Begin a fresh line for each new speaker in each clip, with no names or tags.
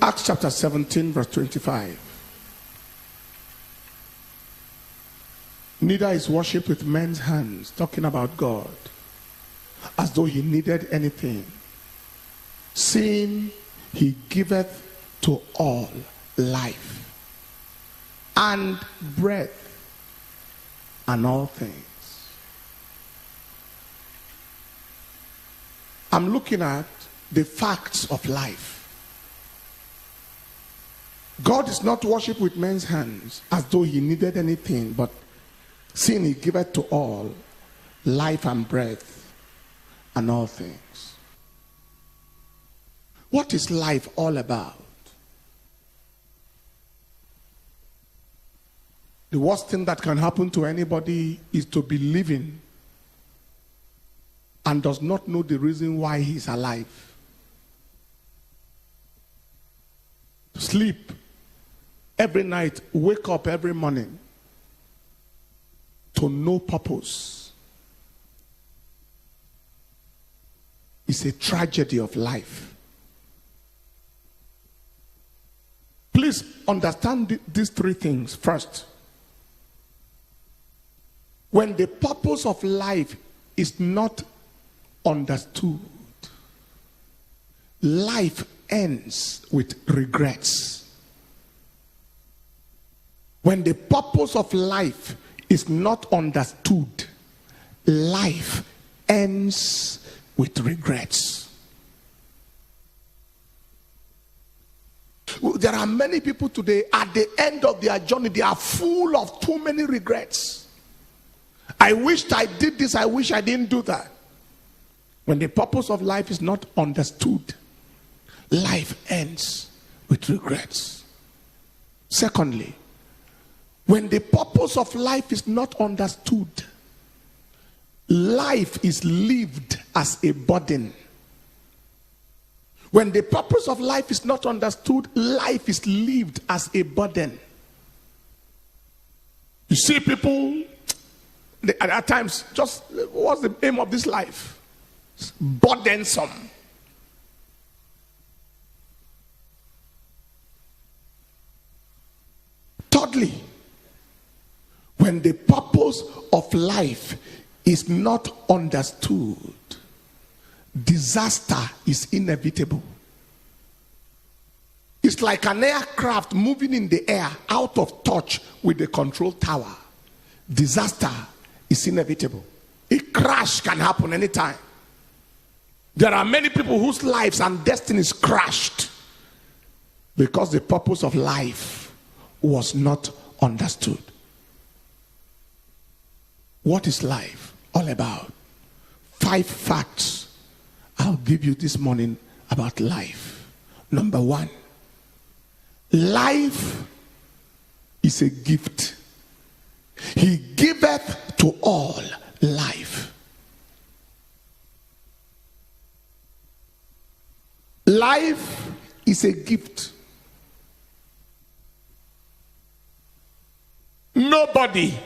Acts chapter 17, verse 25. Neither is worship with men's hands, talking about God, as though he needed anything, seeing he giveth to all life and breath and all things. I'm looking at the facts of life. God is not worshipped with men's hands as though he needed anything, but seeing he giveth to all life and breath and all things. What is life all about? The worst thing that can happen to anybody is to be living and does not know the reason why he's alive. Sleep every night, wake up every morning to no purpose. It's a tragedy of life. Please understand these three things. First, when the purpose of life is not understood, life ends with regrets. When the purpose of life is not understood, life ends with regrets. There are many people today, at the end of their journey, they are full of too many regrets. I wished I did this, I wish I didn't do that. When the purpose of life is not understood, life ends with regrets. Secondly, when the purpose of life is not understood, life is lived as a burden. When the purpose of life is not understood, life is lived as a burden. You see people, at times, just what's the aim of this life? It's burdensome. Thirdly, when the purpose of life is not understood, disaster is inevitable. It's like an aircraft moving in the air out of touch with the control tower. Disaster is inevitable. A crash can happen anytime. There are many people whose lives and destinies crashed because the purpose of life was not understood. What is life all about? 5 facts I'll give you this morning about life. Number 1, life is a gift. He giveth to all life. Life is a gift. Nobody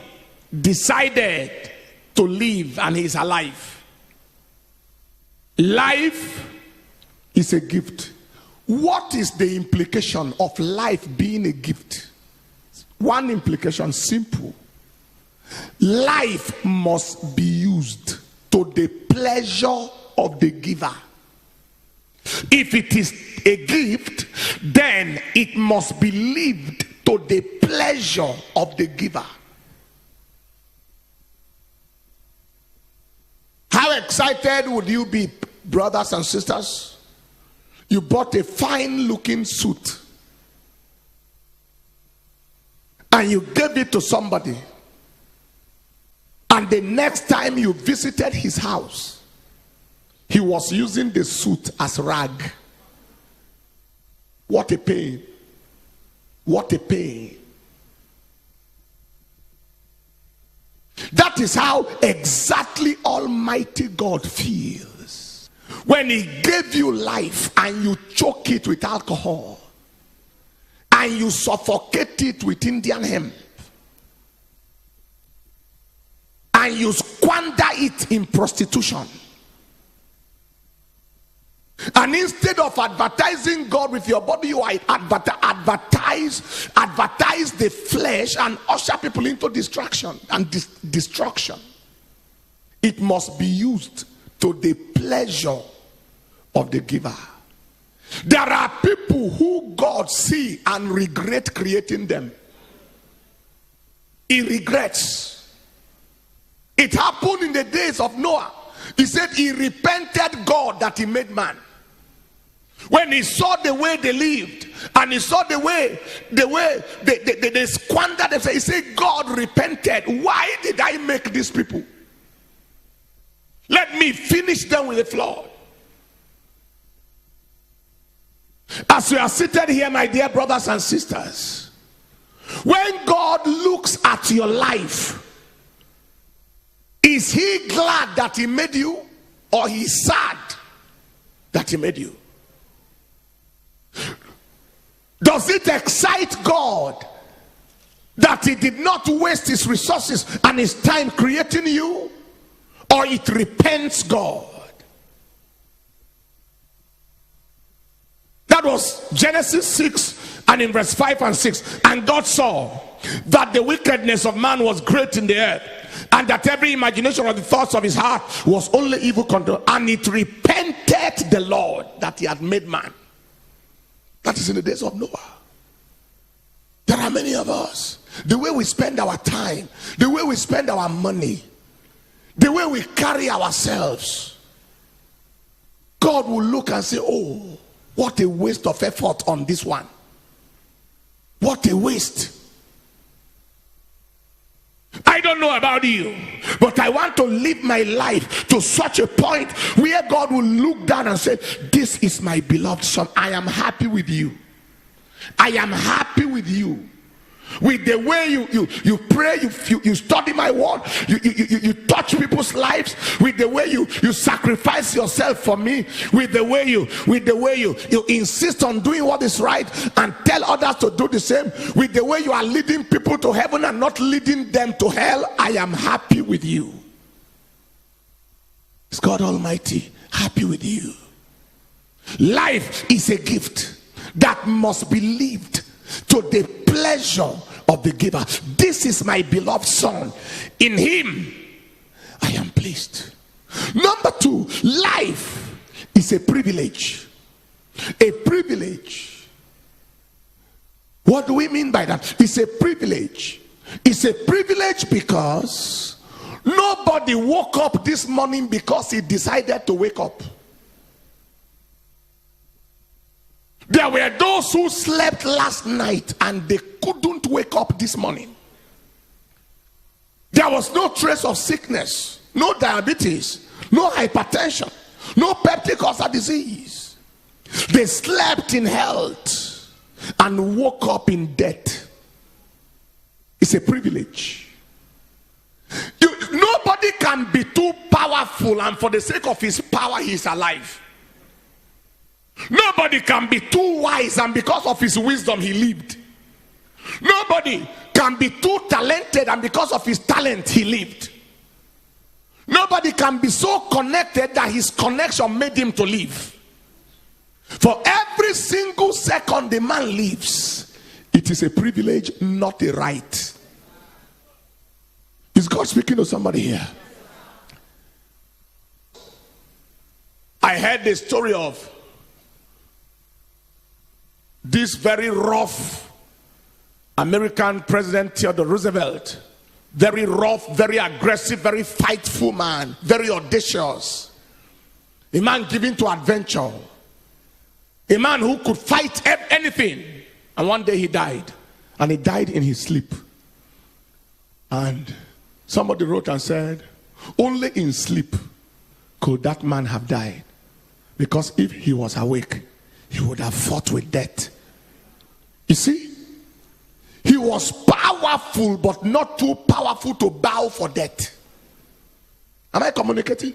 decided to live and he's alive. Life is a gift. What is the implication of life being a gift? One implication, simple. Life must be used to the pleasure of the giver. If it is a gift, then it must be lived to the pleasure of the giver. How excited would you be, brothers and sisters? You bought a fine looking suit and you gave it to somebody, and the next time you visited his house, he was using the suit as rag. What a pain. What a pain. That is how exactly Almighty God feels when he gave you life and you choke it with alcohol and you suffocate it with Indian hemp and you squander it in prostitution. And instead of advertising God with your body, you advertise the flesh and usher people into distraction and destruction. It must be used to the pleasure of the giver. There are people who God see and regret creating them. He regrets. It happened in the days of Noah. He said he repented God that he made man. When he saw the way they lived and he saw the way they squandered themselves, he said, God repented. Why did I make these people? Let me finish them with the flood. As we are seated here, my dear brothers and sisters, when God looks at your life, is he glad that he made you, or he's sad that he made you? Does it excite God that he did not waste his resources and his time creating you, or it repents God? That was Genesis 6 and in verse 5 and 6. And God saw that the wickedness of man was great in the earth, and that every imagination of the thoughts of his heart was only evil control, and it repented the Lord that he had made man. That is in the days of Noah. There are many of us, the way we spend our time, the way we spend our money, the way we carry ourselves, God will look and say, oh, what a waste of effort on this one. What a waste. I don't know about you, but I want to live my life to such a point where God will look down and say, this is my beloved son. I am happy with you. I am happy with you. With the way you pray, you study my word, you touch people's lives, with the way you sacrifice yourself for me, with the way you insist on doing what is right and tell others to do the same, with the way you are leading people to heaven and not leading them to hell. I am happy with you. Is God Almighty happy with you? Life is a gift that must be lived to the pleasure of the giver. This is my beloved son. In him I am pleased. Number 2, life is a privilege. A privilege. What do we mean by that? It's a privilege. It's a privilege because nobody woke up this morning because he decided to wake up. There were those who slept last night and they couldn't wake up this morning. There was no trace of sickness, no diabetes, no hypertension, no peptic ulcer disease. They slept in health and woke up in death. It's a privilege. Nobody can be too powerful and for the sake of his power he is alive. Nobody can be too wise and because of his wisdom he lived. Nobody can be too talented and because of his talent he lived. Nobody can be so connected that his connection made him to live. For every single second the man lives, it is a privilege, not a right. Is God speaking to somebody here? I heard the story of this very rough American President Theodore Roosevelt. Very rough, very aggressive, very fightful man, very audacious. A man given to adventure. A man who could fight anything. And one day he died. And he died in his sleep. And somebody wrote and said, only in sleep could that man have died. Because if he was awake, he would have fought with death. You see, he was powerful, but not too powerful to bow for death. Am I communicating?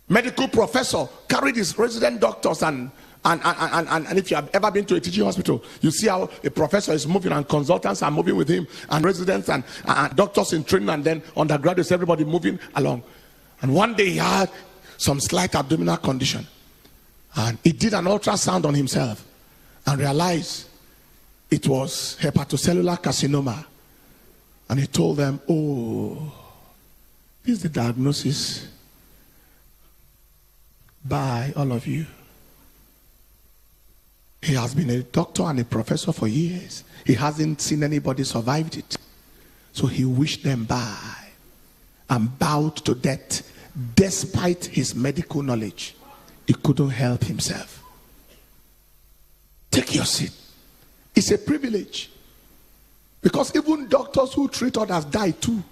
Medical professor carried his resident doctors and if you have ever been to a teaching hospital, you see how a professor is moving and consultants are moving with him and residents and doctors in training and then undergraduates, everybody moving along. And one day he had some slight abdominal condition. And he did an ultrasound on himself and realized it was hepatocellular carcinoma. And he told them, oh, this is the diagnosis. Bye, all of you. He has been a doctor and a professor for years. He hasn't seen anybody survived it. So he wished them bye and bowed to death. Despite his medical knowledge, he couldn't help himself. Take your seat. It's a privilege. Because even doctors who treat others die too.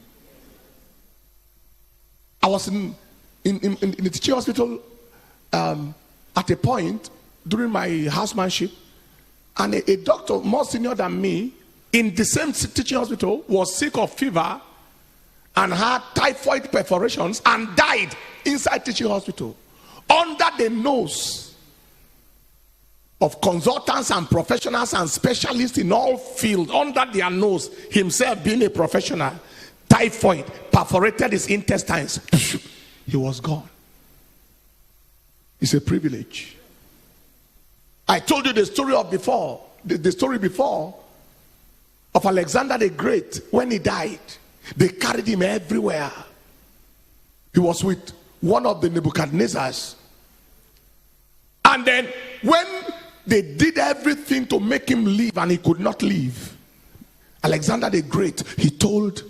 I was in the teaching hospital at a point during my housemanship, and a doctor more senior than me in the same teaching hospital was sick of fever and had typhoid perforations and died inside teaching hospital under the nose of consultants and professionals and specialists in all fields. Under their nose, himself being a professional, typhoid perforated his intestines. He was gone. It's a privilege. I told you the story of before, the story before of Alexander the Great. When he died, they carried him everywhere. He was with one of the Nebuchadnezzars. And then when they did everything to make him leave and he could not leave, Alexander the Great, he told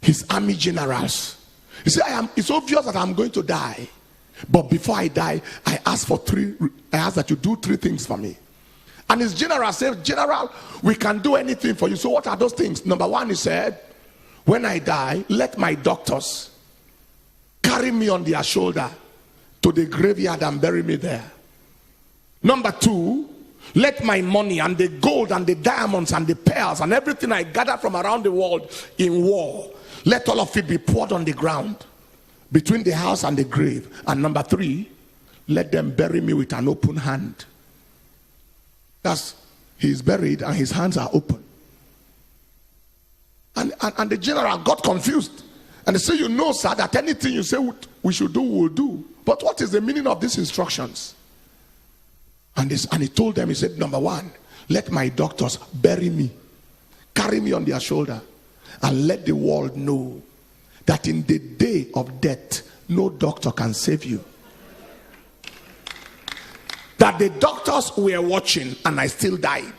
his army generals, he said, it's obvious that I'm going to die. But before I die, I ask that you do 3 things for me. And his general said, General, we can do anything for you. So what are those things? Number 1, he said, when I die, let my doctors carry me on their shoulder to the graveyard and bury me there. Number 2, let my money and the gold and the diamonds and the pearls and everything I gather from around the world in war, let all of it be poured on the ground between the house and the grave. And number 3, let them bury me with an open hand. That's, he's buried and his hands are open. And the general got confused. And they say, you know, sir, that anything you say we should do, we'll do. But what is the meaning of these instructions? And he told them, he said, number 1, let my doctors bury me, carry me on their shoulder, and let the world know that in the day of death, no doctor can save you. That the doctors were watching and I still died.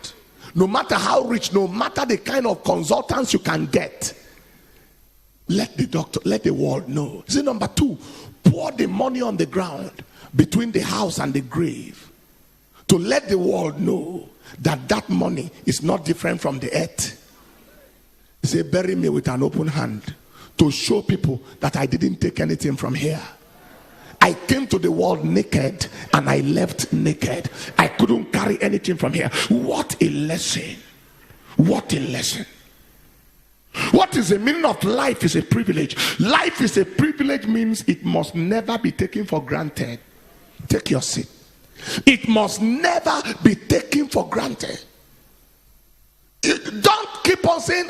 No matter how rich, no matter the kind of consultants you can get, let the world know. See, number 2, pour the money on the ground between the house and the grave to let the world know that that money is not different from the earth. He said, bury me with an open hand, to show people that I didn't take anything from here. I came to the world naked and I left naked. I couldn't carry anything from here. What a lesson. What a lesson. What is the meaning of life is a privilege? Life is a privilege means it must never be taken for granted. Take your seat. It must never be taken for granted. Don't keep on saying,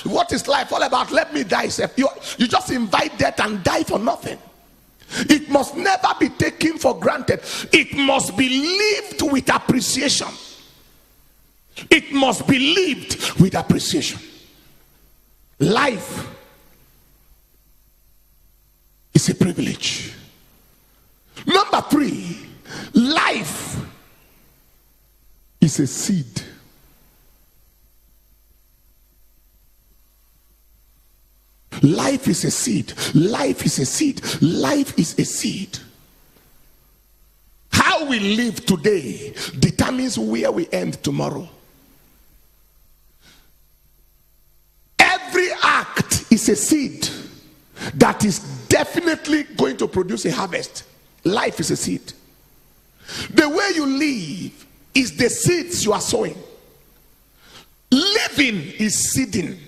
what is life all about? Let me die. You just invite death and die for nothing. It must never be taken for granted. It must be lived with appreciation. It must be lived with appreciation. Life is a privilege. Number 3, life is a seed. Life is a seed. Life is a seed. Life is a seed. How we live today determines where we end tomorrow. Every act is a seed that is definitely going to produce a harvest. Life is a seed. The way you live is the seeds you are sowing. Living is seeding.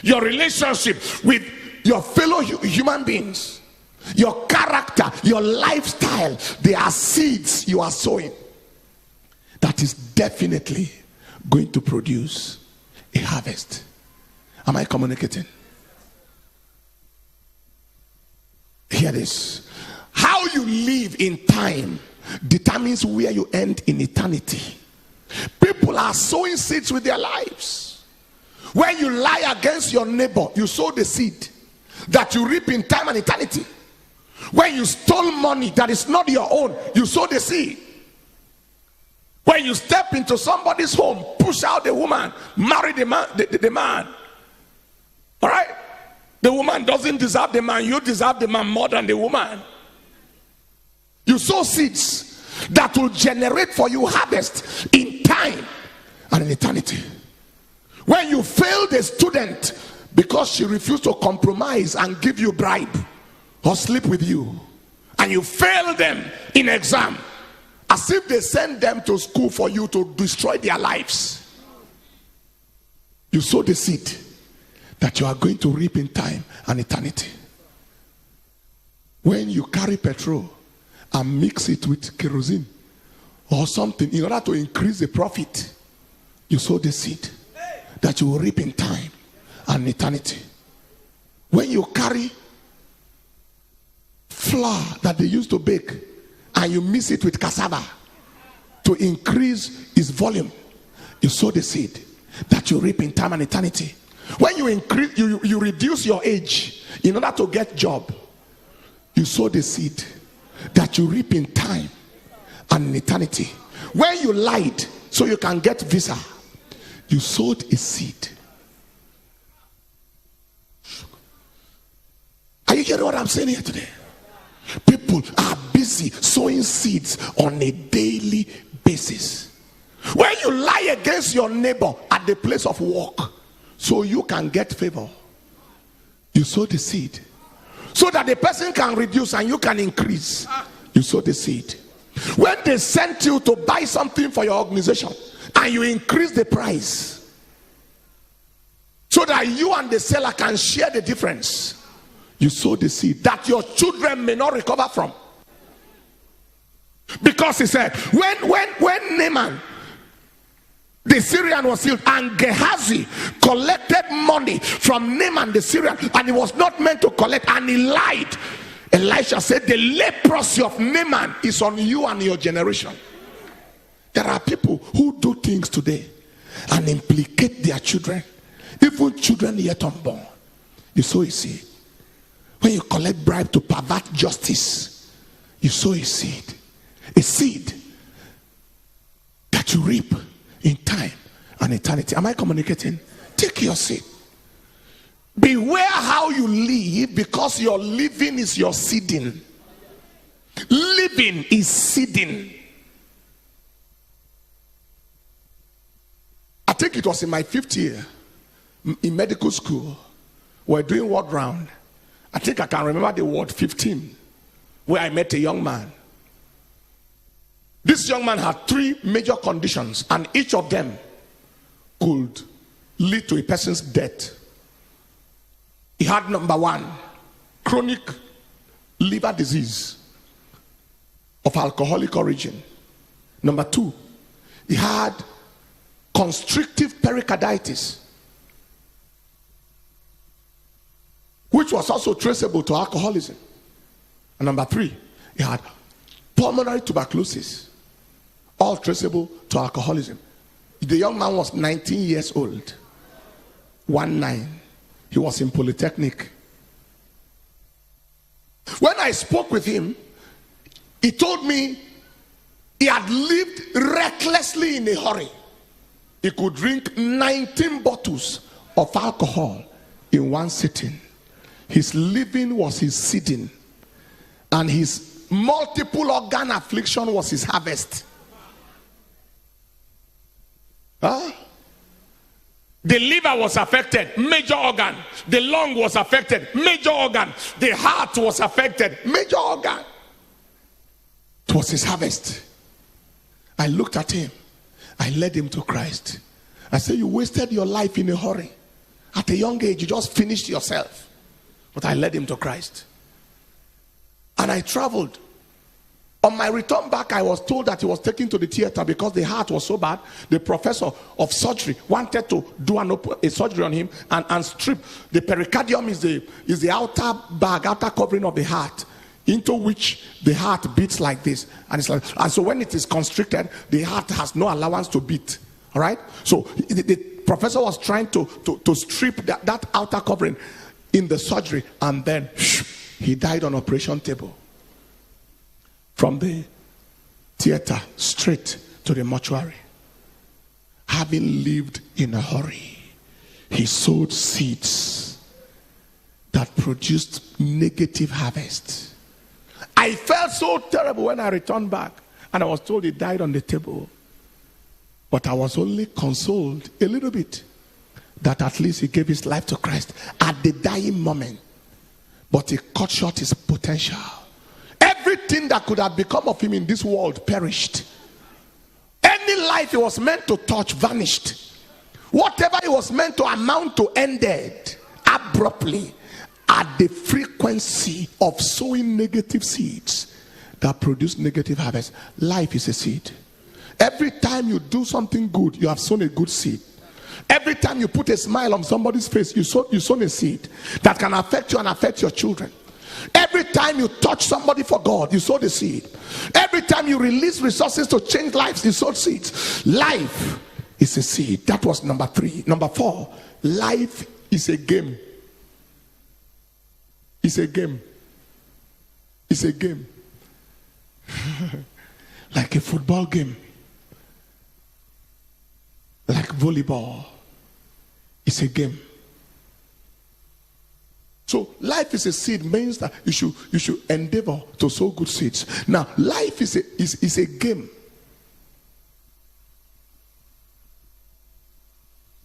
Your relationship with your fellow human beings, your character, your lifestyle, they are seeds you are sowing that is definitely going to produce a harvest. Am I communicating? Hear this. How you live in time determines where you end in eternity. People are sowing seeds with their lives. When you lie against your neighbor, you sow the seed that you reap in time and eternity. When you stole money that is not your own, you sow the seed. When you step into somebody's home, push out the woman, marry the man. All right? The woman doesn't deserve the man. You deserve the man more than the woman. You sow seeds that will generate for you harvest in time and in eternity. When you fail the student because she refused to compromise and give you bribe or sleep with you, and you fail them in exam, as if they send them to school for you to destroy their lives, you sow the seed that you are going to reap in time and eternity. When you carry petrol and mix it with kerosene or something in order to increase the profit, you sow the seed that you will reap in time and eternity. When you carry flour that they used to bake and you mix it with cassava to increase its volume, you sow the seed that you reap in time and eternity. When you increase, you reduce your age in order to get job, you sow the seed that you reap in time and in eternity. When you lied so you can get visa, you sowed a seed. Are you hearing what I'm saying here today? People are busy sowing seeds on a daily basis. When you lie against your neighbor at the place of work so you can get favor, you sow the seed so that the person can reduce and you can increase. You sow the seed. When they sent you to buy something for your organization and you increase the price so that you and the seller can share the difference, you sow the seed that your children may not recover from. Because he said, when Naaman the Syrian was healed and Gehazi collected money from Naaman the Syrian, and he was not meant to collect, and he lied, Elisha said, the leprosy of Naaman is on you and your generation. There are people who do things today and implicate their children, even children yet unborn. You sow a seed. When you collect bribe to pervert justice, you sow a seed. A seed that you reap in time and eternity. Am I communicating? Take your seed. Beware how you live, because your living is your seeding. Living is seeding. I think it was in my 5th year in medical school. We're doing word round. I think I can remember the word 15, where I met a young man. This young man had 3 major conditions, and each of them could lead to a person's death. He had number 1, chronic liver disease of alcoholic origin. Number 2, he had constrictive pericarditis, which was also traceable to alcoholism. And number 3, he had pulmonary tuberculosis, all traceable to alcoholism. The young man was 19 years old. 19. He was in Polytechnic. When I spoke with him, he told me he had lived recklessly in a hurry. He could drink 19 bottles of alcohol in one sitting. His living was his seeding, and his multiple organ affliction was his harvest. The liver was affected, major organ. The lung was affected, major organ. The heart was affected, major organ. It was his harvest. I looked at him. I led him to Christ. I said, you wasted your life in a hurry. At a young age, you just finished yourself. But I led him to Christ. And I traveled. On my return back, I was told that he was taken to the theater because the heart was so bad. The professor of surgery wanted to do a surgery on him and strip. The pericardium is the outer bag, outer covering of the heart. into which the heart beats like this. And it's like, and so when it is constricted, the heart has no allowance to beat. All right? So the professor was trying to strip that outer covering in the surgery, and then he died on operation table. From the theater straight to the mortuary. Having lived in a hurry, he sowed seeds that produced negative harvest. I felt so terrible when I returned back and I was told he died on the table. But I was only consoled a little bit that at least he gave his life to Christ at the dying moment. But he cut short his potential. Everything that could have become of him in this world perished. Any life he was meant to touch vanished. Whatever he was meant to amount to ended abruptly at the frequency of sowing negative seeds that produce negative harvest. Life is a seed. Every time you do something good, you have sown a good seed. Every time you put a smile on somebody's face, you sown a seed that can affect you and affect your children. Every time you touch somebody for God, you sow the seed. Every time you release resources to change lives, you sow seeds. Life is a seed. That was number 3. Number 4, life is a game. It's a game. It's a game. Like a football game. Like volleyball. It's a game. So life is a seed means that you should endeavor to sow good seeds. Now, life is a game.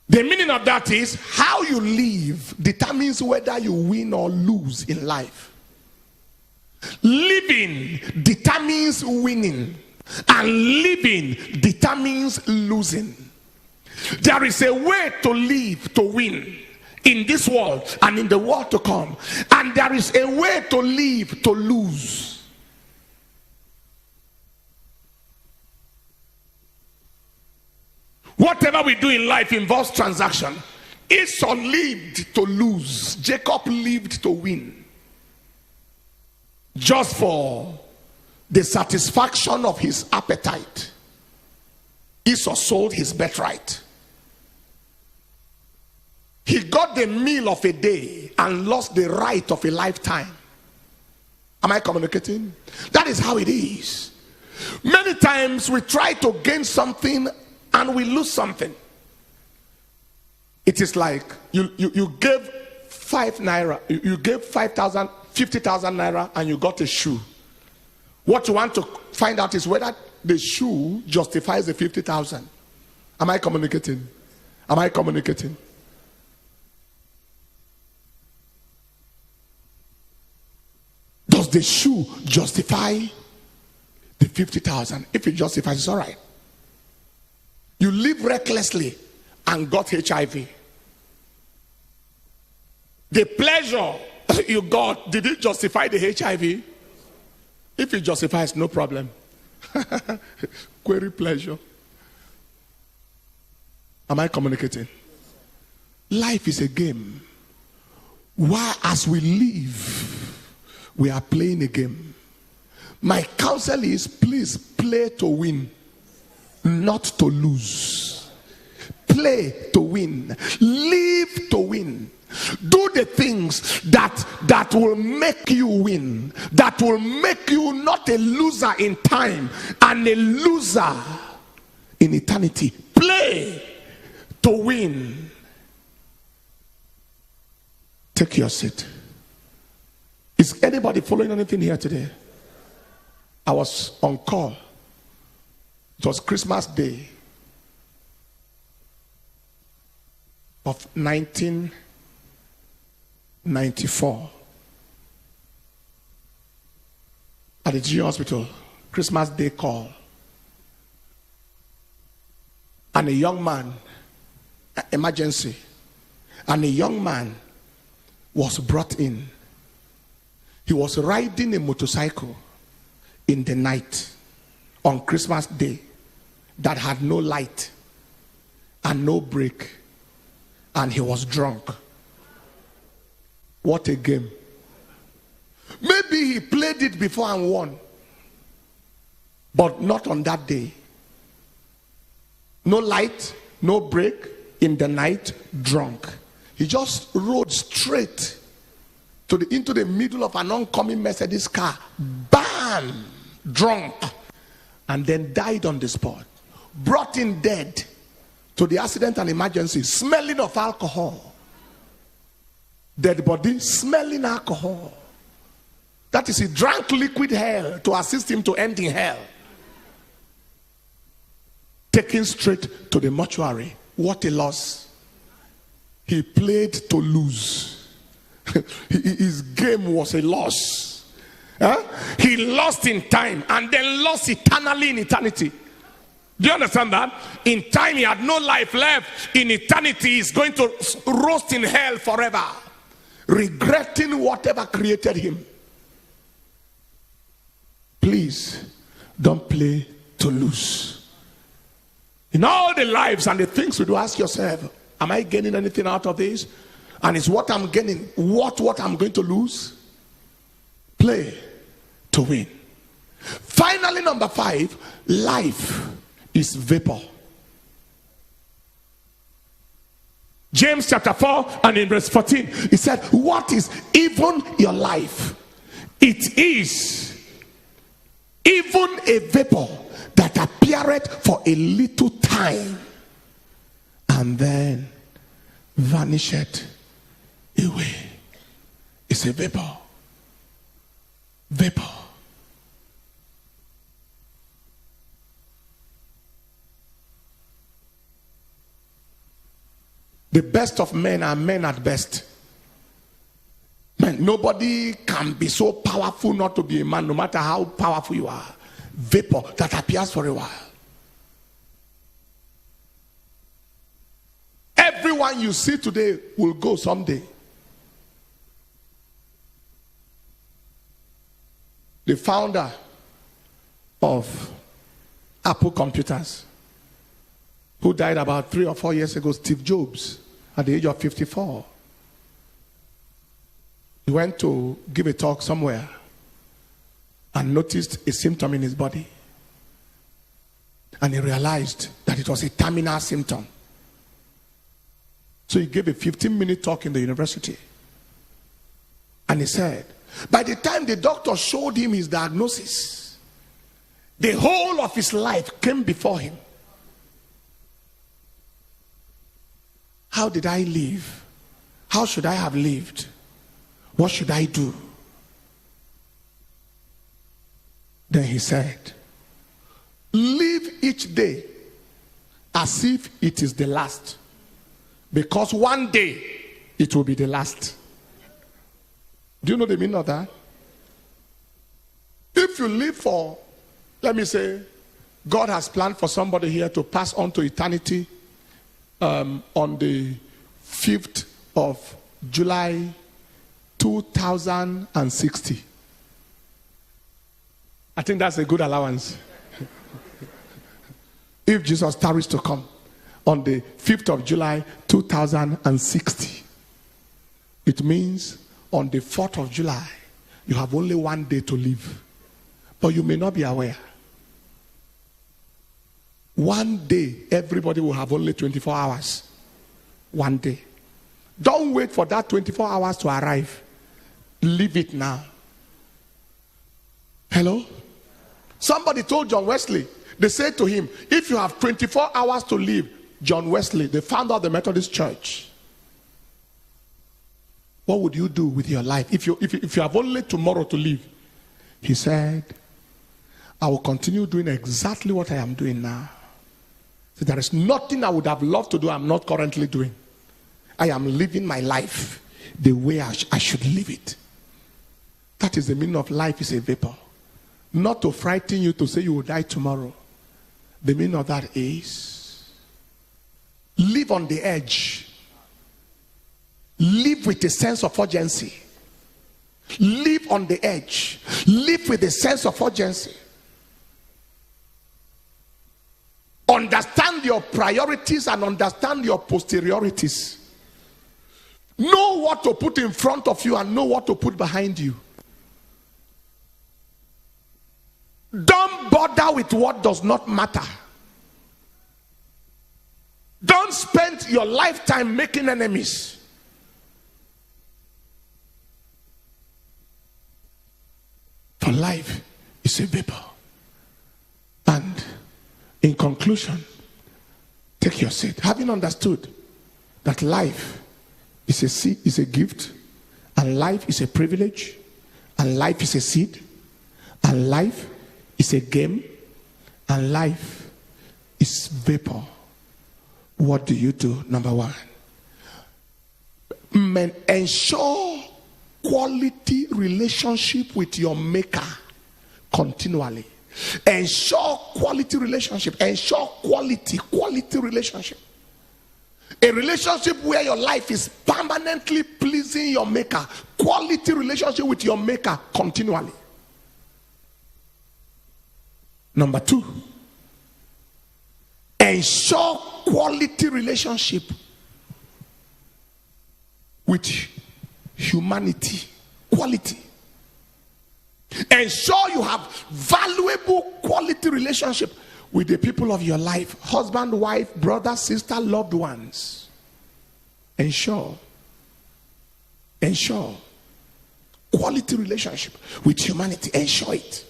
The meaning of that is how you live determines whether you win or lose in life. Living determines winning, and living determines losing. There is a way to live to win in this world and in the world to come, and there is a way to live to lose. Whatever we do in life involves transaction. Esau lived to lose. Jacob lived to win. Just for the satisfaction of his appetite, Esau sold his birthright. He got the meal of a day and lost the right of a lifetime. Am I communicating? That is how it is. Many times we try to gain something and we lose something. It is like you gave 5 naira, you gave 50,000 naira and you got a shoe. What you want to find out is whether the shoe justifies the 50,000. Am I communicating? Am I communicating? Does the shoe justify the 50,000? If it justifies, it's all right. You live recklessly and got HIV. The pleasure you got, did it justify the HIV? If it justifies, no problem. Query pleasure. Am I communicating? Life is a game. While as we live, we are playing a game. My counsel is, please play to win, not to lose. Play to win. Live to win. Do the things that will make you win, that will make you not a loser in time and a loser in eternity. Play to win. Take your seat. Is anybody following anything here today? I was on call. It was Christmas Day of 1994 at the G Hospital. Christmas Day call. And a young man, emergency, and a young man was brought in. He was riding a motorcycle in the night on Christmas Day that had no light and no brake, and he was drunk. What a game. Maybe he played it before and won, but not on that day. No light, no break, in the night, drunk. He just rode straight into the middle of an oncoming Mercedes car, bam, drunk, and then died on the spot. Brought in dead to the accident and emergency, smelling of alcohol. Dead body, smelling alcohol. That is, he drank liquid hell to assist him to end in hell. Taken straight to the mortuary. What a loss. He played to lose. His game was a loss. He lost in time and then lost eternally in eternity. Do you understand that? In time he had no life left. In eternity he's going to roast in hell forever, regretting whatever created him. Please don't play to lose. In all the lives and the things we do, ask yourself, am I gaining anything out of this? And is what I'm gaining what I'm going to lose? Play to win. Finally, number 5, life is vapor. James chapter 4 and in verse 14, he said, what is even your life? It is even a vapor that appeareth for a little time and then vanisheth away. It's a vapor. Vapor. The best of men are men at best. Man, nobody can be so powerful not to be a man, no matter how powerful you are. Vapor that appears for a while. Everyone you see today will go someday. The founder of Apple Computers, who died about 3 or 4 years ago, Steve Jobs, at the age of 54. He went to give a talk somewhere and noticed a symptom in his body. And he realized that it was a terminal symptom. So he gave a 15-minute talk in the university. And he said, by the time the doctor showed him his diagnosis, the whole of his life came before him. How did I live? How should I have lived? What should I do? Then he said, live each day as if it is the last, because one day it will be the last. Do you know the meaning of that? If you live for, let me say, God has planned for somebody here to pass on to eternity on the 5th of July 2060. I think that's a good allowance. If Jesus tarries to come on the 5th of July 2060, it means on the 4th of July, you have only one day to live. But you may not be aware. One day, everybody will have only 24 hours. One day. Don't wait for that 24 hours to arrive. Live it now. Hello? Somebody told John Wesley, they said to him, if you have 24 hours to live, John Wesley, the founder of the Methodist Church, what would you do with your life if you have only tomorrow to live? He said, I will continue doing exactly what I am doing now. So there is nothing I would have loved to do I'm not currently doing. I am living my life the way I should live it. That is the meaning of life is a vapor. Not to frighten you to say you will die tomorrow. The meaning of that is live on the edge. Live with a sense of urgency. Live on the edge. Live with a sense of urgency. Understand your priorities and understand your posteriorities. Know what to put in front of you and know what to put behind you. Don't bother with what does not matter. Don't spend your lifetime making enemies. For life is a vapor. And in conclusion, take your seat. Having understood that life is a gift, and life is a privilege, and life is a seed, and life is a game, and life is vapor, what do you do? Number one, ensure quality relationship with your maker continually. Ensure quality relationship. Ensure quality relationship. A relationship where your life is permanently pleasing your maker. Quality relationship with your maker continually. Number two, ensure quality relationship with humanity. Quality. Ensure you have valuable quality relationship with the people of your life. Husband, wife, brother, sister, loved ones. Ensure quality relationship with humanity. Ensure it.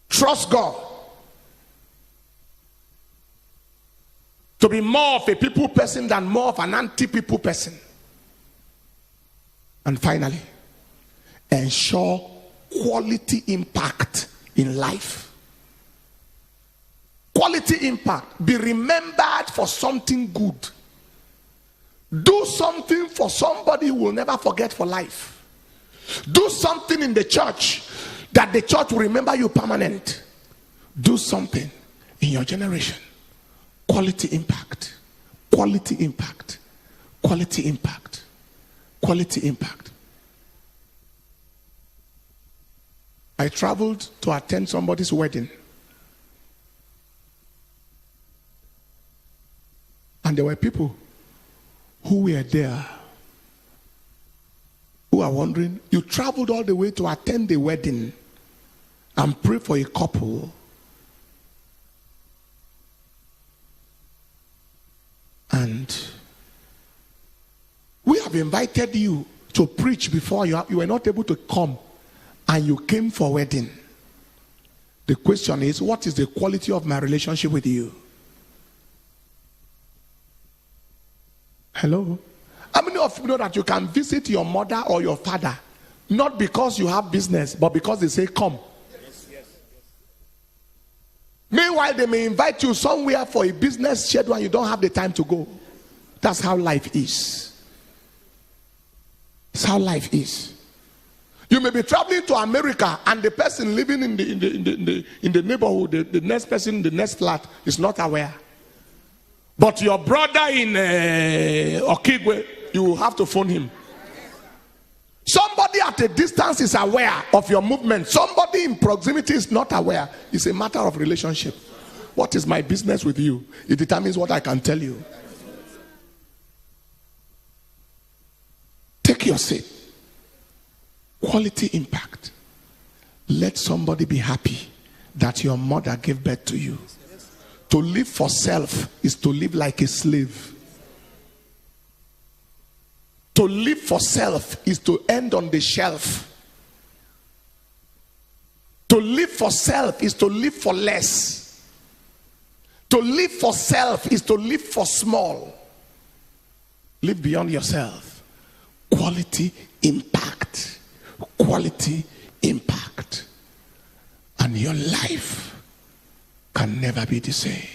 Trust God to be more of a people person than more of an anti-people person. And finally, ensure quality impact in life. Quality impact. Be remembered for something good. Do something for somebody who will never forget for life. Do something in the church that the church will remember you permanent. Do something in your generation. Quality impact. Quality impact. Quality impact. Quality impact. I traveled to attend somebody's wedding. And there were people who were there who are wondering, you traveled all the way to attend the wedding and pray for a couple. And we have invited you to preach before. You were not able to come, and you came for wedding. The question is, what is the quality of my relationship with you? Hello? How many of you know that you can visit your mother or your father not because you have business, but because they say come? Yes. Meanwhile, they may invite you somewhere for a business schedule and you don't have the time to go. That's how life is. That's how life is. You may be traveling to America and the person living in the neighborhood, the next person in the next flat is not aware. But your brother in Okigwe, you have to phone him. Somebody at a distance is aware of your movement. Somebody in proximity is not aware. It's a matter of relationship. What is my business with you? It determines what I can tell you. Take your seat. Quality impact. Let somebody be happy that your mother gave birth to you. To live for self is to live like a slave. To live for self is to end on the shelf. To live for self is to live for less. To live for self is to live for small. Live beyond yourself. Quality impact. Quality impact. And your life can never be the same.